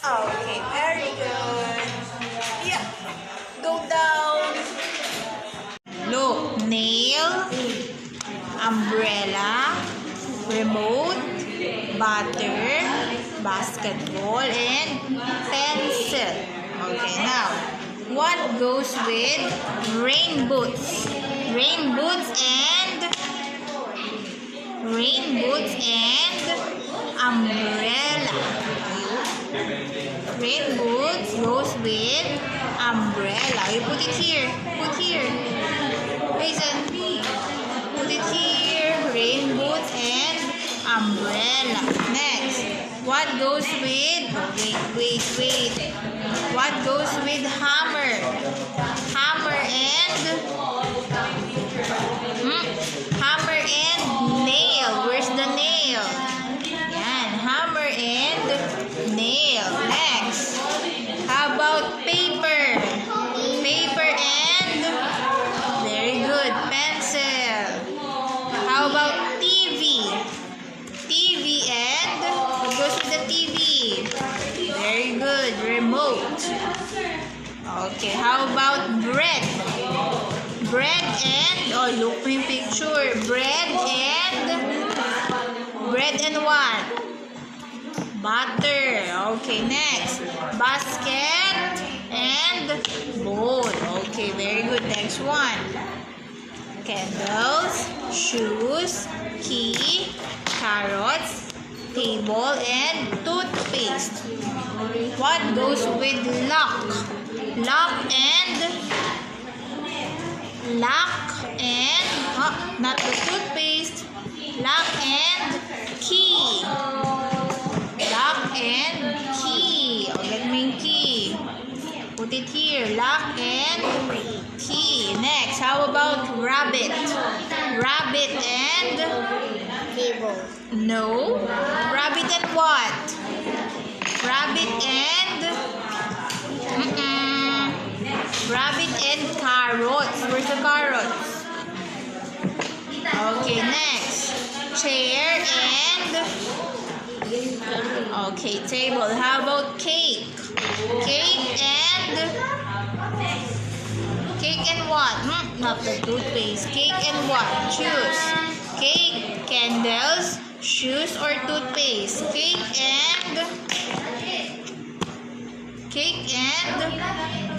Okay, very good. Yeah. Go down. Look, nail, umbrella, remote, butter, basketball, and pencil. Okay, now, what goes with rain boots? Rain boots and umbrella. Rain boots goes with umbrella. You put it here. Put here. Hazen. Put it here. Rain boots and umbrella. Next. What goes with... Wait. What goes with hammer? Hammer and... Hammer and nail. Where's the nail? Yan. Hammer and nail. Next. How about paper? Paper and... Very good. Pencil. How about TV? TV and... What goes with the TV? Very good. Remote. Okay. How about bread? Bread and... Oh, look my picture. Bread and what? Butter. Okay, next. Basket and bowl. Okay, very good. Next one. Candles, shoes, key, carrots, table, and toothpaste. What goes with lock? Lock and... not the toothpaste. Lock and key. Lock and key. Oh, let me key. Put it here. Lock and key. Next, how about rabbit? Rabbit and... Table. No. Rabbit and what? Rabbit and... Rabbit and carrots. Where's the carrots? Okay, next. Chair and... Okay, table. How about cake? Cake and... Cake and what? Not the toothpaste. Cake and what? Choose. Cake, candles, shoes, or toothpaste? Cake and...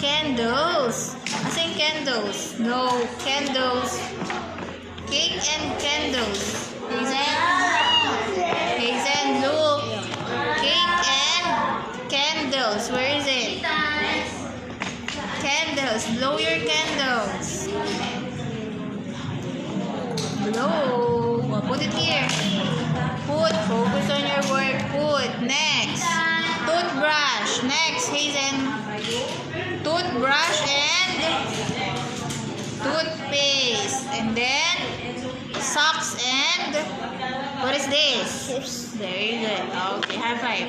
Candles. I think candles. No, candles. Cake and candles. Hazen, look. Cake and candles. Where is it? Candles. Blow your candles. Blow. Oh, put it here. Focus on your work. Next. Toothbrush. Next, Hazen. Toothbrush and toothpaste. And then socks and... What is this? Very good. Okay, high five.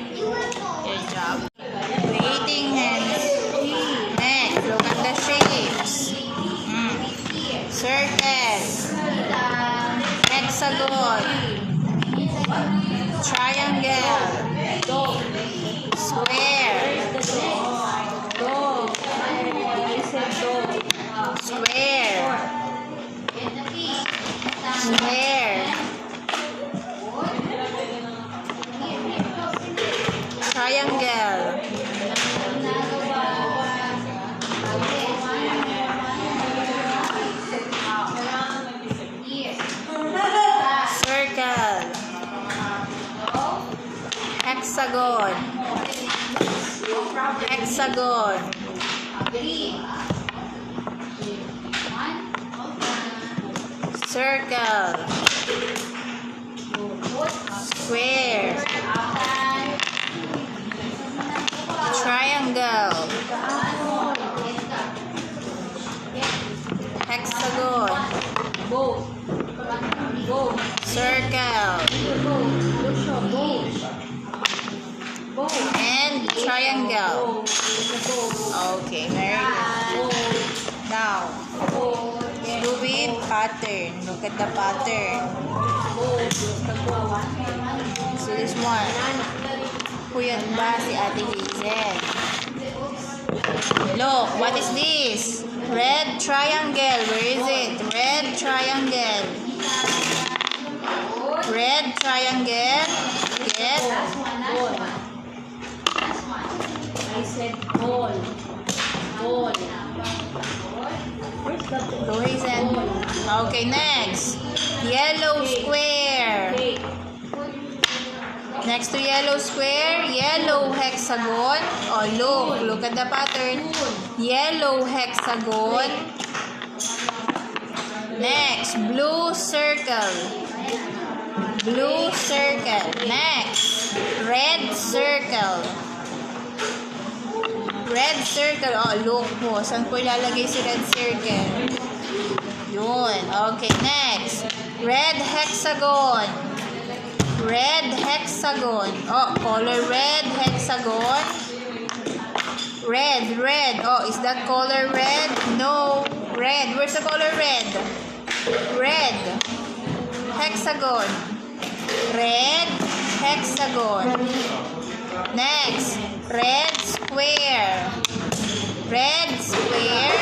Good job. Creating hands. Next, look at the shapes. Circle. Hexagon. Triangle. Square. Triangle. Circle. Hexagon. Circle. Square. Triangle. Hexagon. circle, and triangle. Okay, very good. Now, do with pattern. Look at the pattern. So this one. Kuya ba si Ate Hazel? Look, what is this? Red triangle. Where is it? Red triangle. Red triangle. Get. I said ball. Ball. Where's the ball? Go Hazel. Okay, next. Yellow square. Next to yellow square, yellow hexagon. Oh, look at the pattern. Yellow hexagon. Next, blue circle. Blue circle. Next, red circle. Red circle. Oh, look po. Saan po ilalagay si red circle? Yun. Okay, next. Red hexagon. Red hexagon. Oh, color red hexagon. Red. Oh, is that color red? No. Red. Where's the color red? Red. Hexagon. Red hexagon. Next, red square. Red square.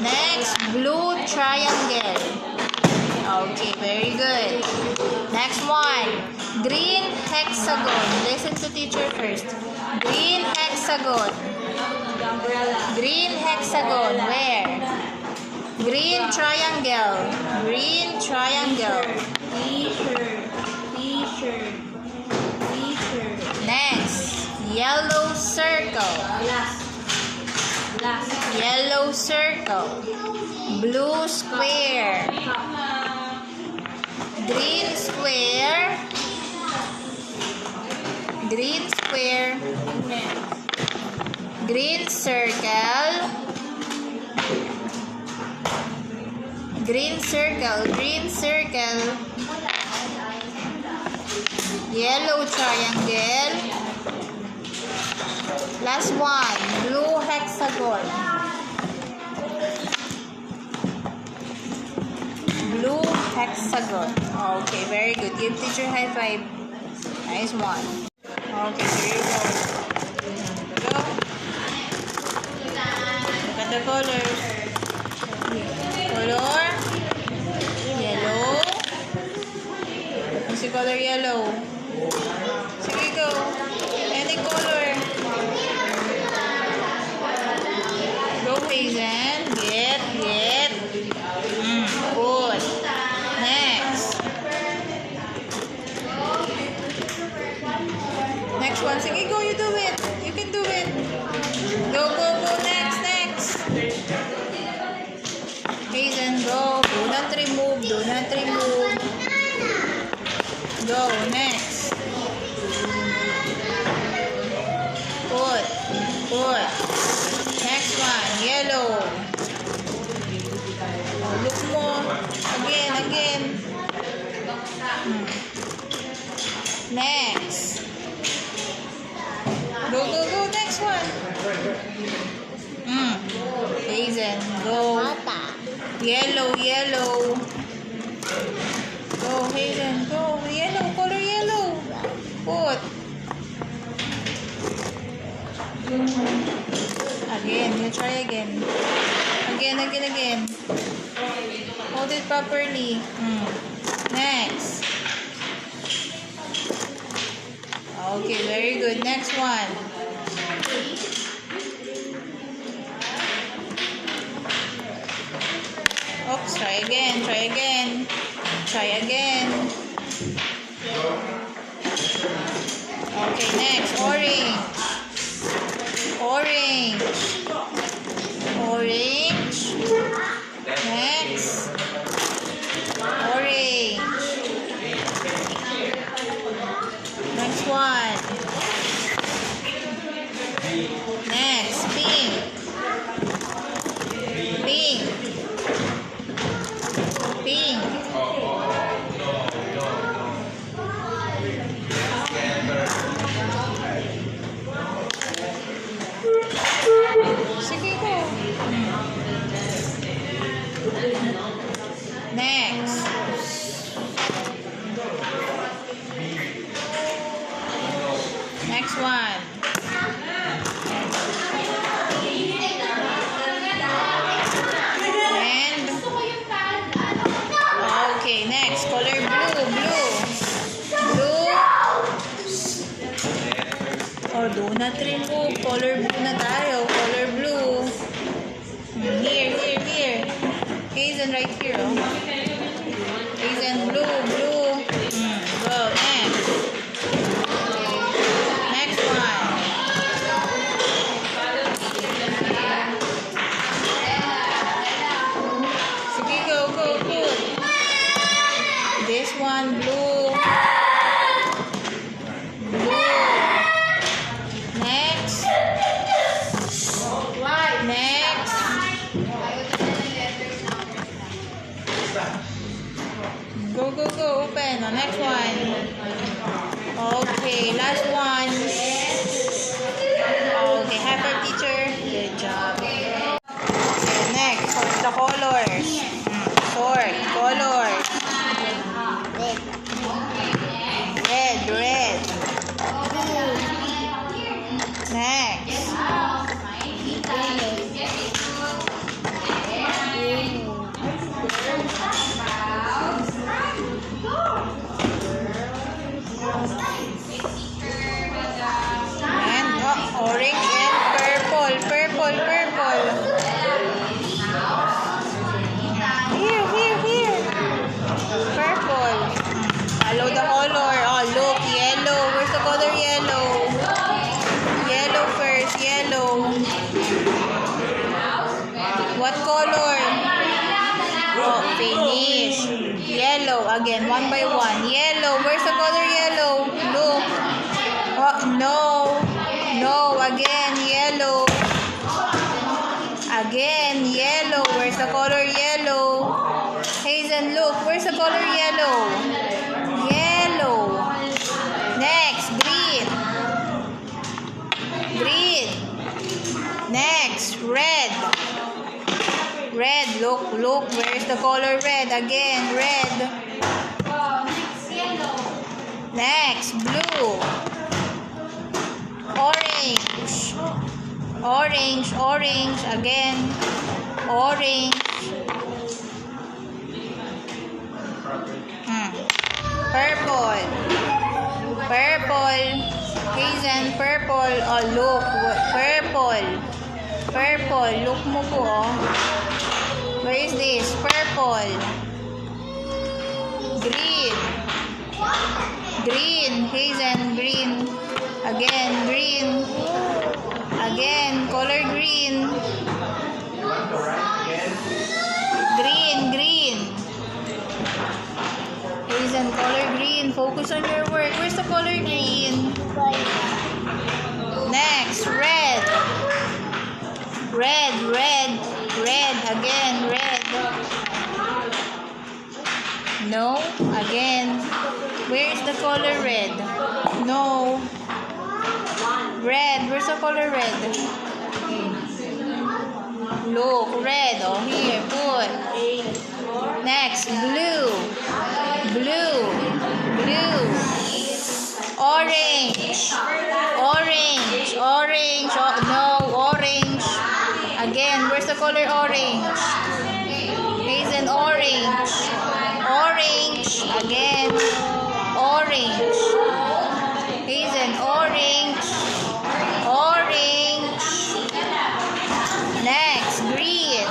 Next, blue triangle. Okay, very good. Next one, green hexagon. Listen to teacher first. Green hexagon. Green hexagon. Where? Green triangle. Green triangle. T-shirt. Next, yellow circle. Yellow circle. Blue square. Green square. Green square. Green circle. Green circle. Green circle. Yellow triangle. Last one, blue hexagon. Blue hexagon. Okay, very good. Give teacher high five. Nice one. Okay, here you go. Go. Look at the colors. Color. Yellow. What's the color yellow? Sige, go. Any color. Go, Hazen. Get. Good. Next. Next one. Sige, go. You do it. You can do it. Go. Next. Hazen, go. Do not remove. Go. Next. Good. Next one. Yellow. Oh, look mo. Again. Next. Go. Next one. Hazen, go. Yellow. Go, Hazen, go. Yellow, color yellow. Good. Again, you try again. Again. Hold it properly. Next. Okay, very good. Next one. Oops, try again. Okay, next. Orange. Next. Orange. Next one. Next, pink. Pink. Sige ko. Next. Next one. And okay, next color blue. Oh, donut rin po. Color blue na tayo. Color blue. Here. Hazen right here. Oh. Hazen blue. Go, next. Next one. Sige, go. This one, blue. Next. Go. Open. The next one. Okay, last one. Okay, hyper teacher. Good job. Okay, next, sort the colors. Sort colors. Red. Next. And orange and purple. Here. Purple. Follow the color. Oh, look, yellow. Where's the color yellow? Yellow first, yellow. What color? Oh, finish. Yellow. Again, one by one. Yellow. Where's the color yellow? Look. Oh, no. Again, yellow. Again, yellow. Where's the color yellow? Hazen, look. Where's the color yellow? Yellow. Next, green. Next, red. Look. Where's the color red? Again, red. Next, blue. Orange. Again, orange. Purple. Hazen, purple. Oh, look. Purple. Look mo po, oh. Where is this? Purple. Green. Hazen, green. Again, green. Again, color green. Green. Hazen, color green. Focus on your work. Where's the color green? Next, red. Again, red. No. Again. Where's the color red? No. Red. Where's the color red? Look, red. Oh, here. Put. Next, blue. Orange. Oh, no, orange. Again, where's the color orange? Hazen, orange. Again, orange. Hazen, orange. Next, green.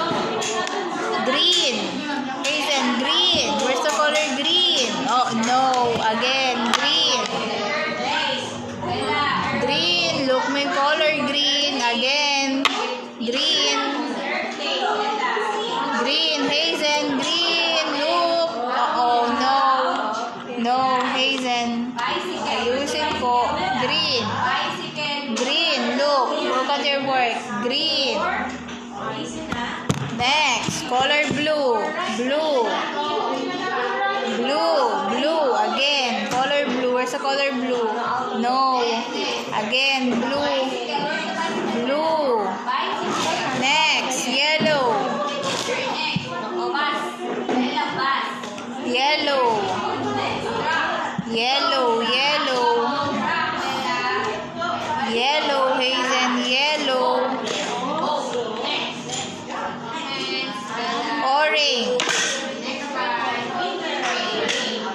Hazen, green. Where's the color green? Oh, no. Again, green. Look, may color green. Again, green. Where's the color blue? No. Again, blue. Blue. Next, yellow. Yellow. Yellow, yellow. Yellow, Hazen, yellow. Orange.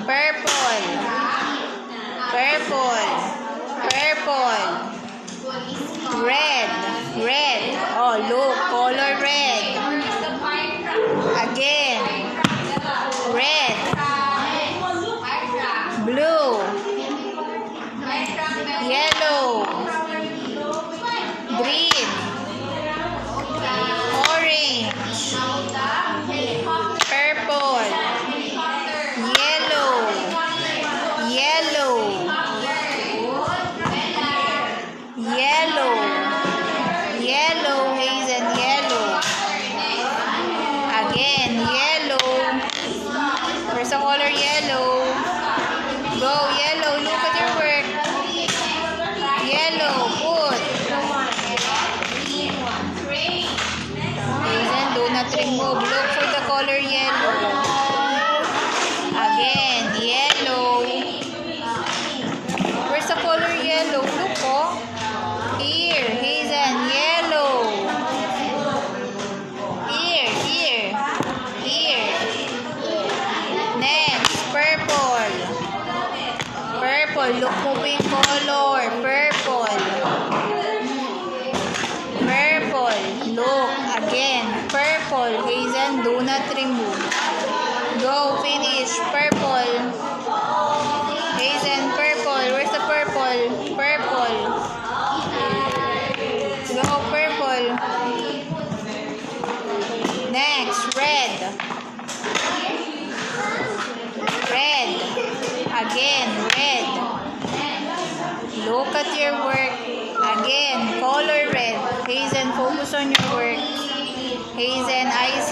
Purple. Purple. Purple. Red. Red. Oh, look. Color red. Again. Red. Blue. Yellow. Green. Orange. Purple. Yellow. Yellow. Yellow. Yellow, Hazen, yellow. Again, yellow. Where's the color yellow? Go, yellow. Look at your work. Yellow, put. Hazen, do not remove. Look for the color yellow. Again, yellow. Where's the color yellow? Look, oh. Here, Hazen, yellow. Here, here, here. Next, purple. Purple, look moving color. Purple. Purple, look again. Purple, Hazen, do not remove. Go, finish. Purple. Hazen, purple. Where's the purple? Purple. Go, purple. Next, red. Red. Again, red. Look at your work. Again, color red. Hazen, focus on your work. Hazen, eyes